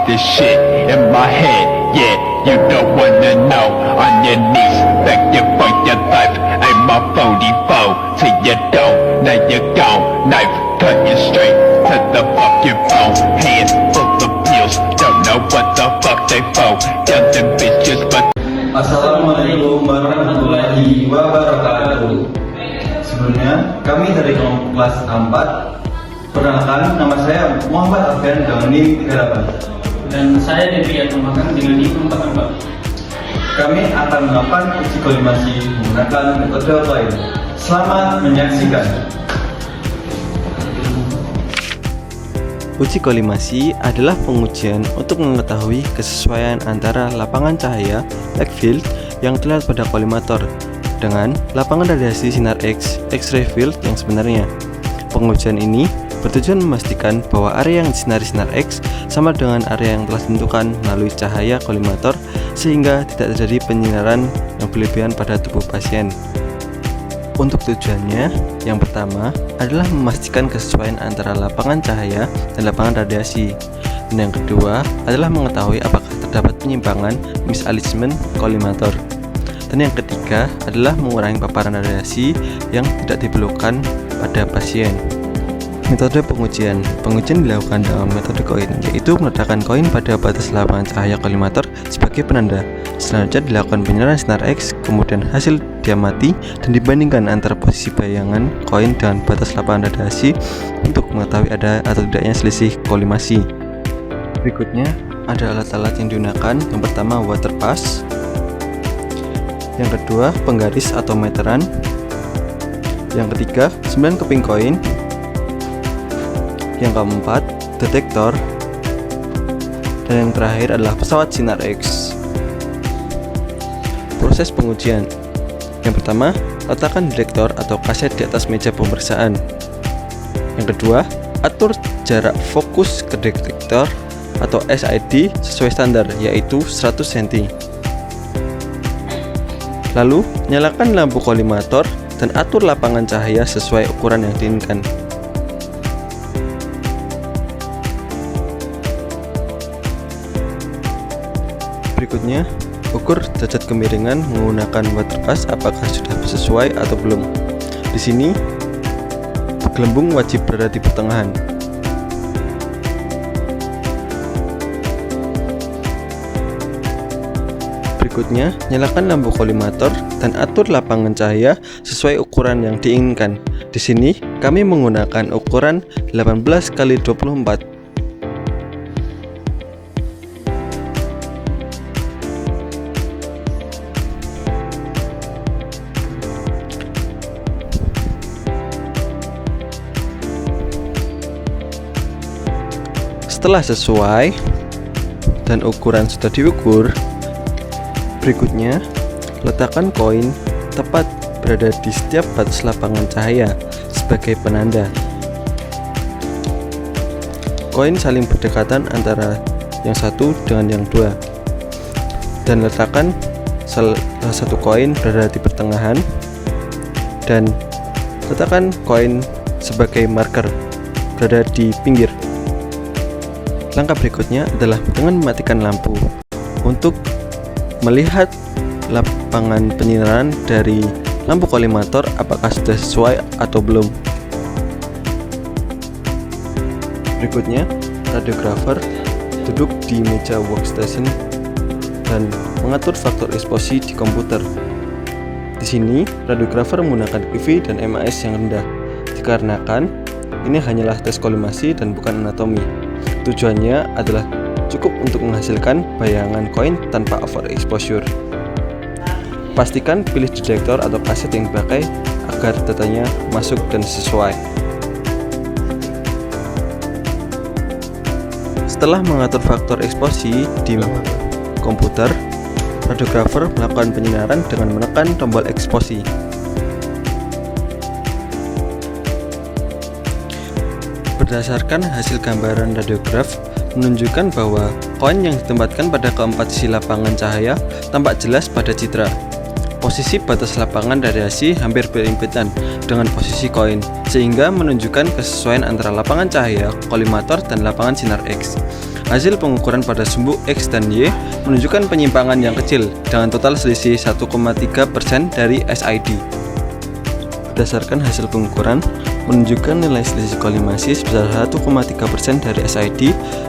this shit in my head. Yeah, you don't wanna know. On your knees, begging for your life. Ain't my 44 till you don't. Now you're gone. Knife cutting straight to the fucking bone. Hands full of pills, don't know what the fuck they for. Young bitches, but Assalamualaikum warahmatullahi wabarakatuh. Sebelumnya, kami dari kelas 4. Perkenalkan, nama saya Muhammad Afgan dengan NIM 38. Dan saya Devi Atmakan dengan NIM 44. Kami akan melakukan uji kolimasi menggunakan metode lain. Selamat menyaksikan. Uji kolimasi adalah pengujian untuk mengetahui kesesuaian antara lapangan cahaya light field yang terlihat pada kolimator dengan lapangan radiasi sinar X, X-ray field yang sebenarnya. Pengujian ini bertujuan memastikan bahwa area yang disinari sinar X sama dengan area yang telah ditentukan melalui cahaya kolimator sehingga tidak terjadi penyinaran yang berlebihan pada tubuh pasien. Untuk tujuannya, yang pertama adalah memastikan kesesuaian antara lapangan cahaya dan lapangan radiasi. Dan yang kedua adalah mengetahui apakah terdapat penyimpangan misalignment kolimator. Dan yang ketiga adalah mengurangi paparan radiasi yang tidak diperlukan pada pasien. Metode pengujian dilakukan dalam metode koin, yaitu meletakkan koin pada batas lapangan cahaya kolimator sebagai penanda. Selanjutnya dilakukan penyinaran sinar X, kemudian hasil diamati dan dibandingkan antara posisi bayangan koin dengan batas lapangan radiasi untuk mengetahui ada atau tidaknya selisih kolimasi. Berikutnya ada alat-alat yang digunakan. Yang pertama water pass, yang kedua penggaris atau meteran, yang ketiga 9 keping koin, yang keempat detektor, dan yang terakhir adalah pesawat sinar X. Proses pengujian. Yang pertama, letakkan detektor atau kaset di atas meja pemeriksaan. Yang kedua, atur jarak fokus ke detektor atau SID sesuai standar, yaitu 100 cm. Lalu, nyalakan lampu kolimator dan atur lapangan cahaya sesuai ukuran yang diinginkan. Berikutnya, ukur derajat kemiringan menggunakan water pass apakah sudah sesuai atau belum. Di sini, gelembung wajib berada di pertengahan. Berikutnya, nyalakan lampu kolimator dan atur lapangan cahaya sesuai ukuran yang diinginkan. Di sini, kami menggunakan ukuran 18x24. Setelah sesuai dan ukuran sudah diukur, berikutnya letakkan koin tepat berada di setiap batas lapangan cahaya sebagai penanda. Koin saling berdekatan antara yang satu dengan yang dua, dan letakkan salah satu koin berada di pertengahan dan letakkan koin sebagai marker berada di pinggir. Langkah berikutnya adalah dengan mematikan lampu untuk melihat lapangan penyinaran dari lampu kolimator apakah sudah sesuai atau belum. Berikutnya, radiografer duduk di meja workstation dan mengatur faktor eksposi di komputer. Di sini, radiografer menggunakan PV dan MAS yang rendah, dikarenakan ini hanyalah tes kolimasi dan bukan anatomi. Tujuannya adalah cukup untuk menghasilkan bayangan koin tanpa overexposure. Pastikan pilih detektor atau kaset yang dipakai agar datanya masuk dan sesuai. Setelah mengatur faktor eksposi di komputer, radiografer melakukan penyinaran dengan menekan tombol eksposi. Berdasarkan hasil gambaran radiograf menunjukkan bahwa koin yang ditempatkan pada keempat sisi lapangan cahaya tampak jelas pada citra. Posisi batas lapangan radiasi hampir berimpitan dengan posisi koin, sehingga menunjukkan kesesuaian antara lapangan cahaya kolimator dan lapangan sinar X. Hasil pengukuran pada sumbu X dan Y menunjukkan penyimpangan yang kecil dengan total selisih 1,3% dari SID. Berdasarkan hasil pengukuran menunjukkan nilai selisih kolimasi sebesar 1,3% dari SID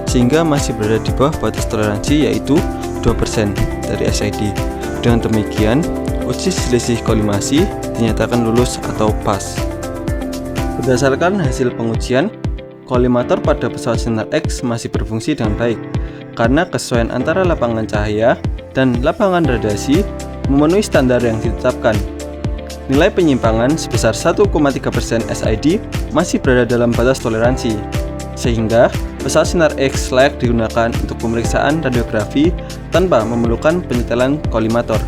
sehingga masih berada di bawah batas toleransi yaitu 2% dari SID. Dengan demikian, uji selisih kolimasi dinyatakan lulus atau pas. Berdasarkan hasil pengujian, kolimator pada pesawat Sinar X masih berfungsi dengan baik karena kesesuaian antara lapangan cahaya dan lapangan radiasi memenuhi standar yang ditetapkan. Nilai penyimpangan sebesar 1,3% SID masih berada dalam batas toleransi, sehingga pesawat Sinar X layak digunakan untuk pemeriksaan radiografi tanpa memerlukan penyetelan kolimator.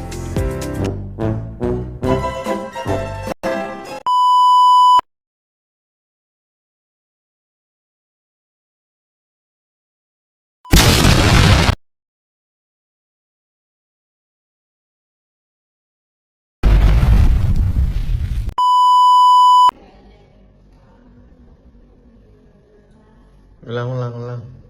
Ulang.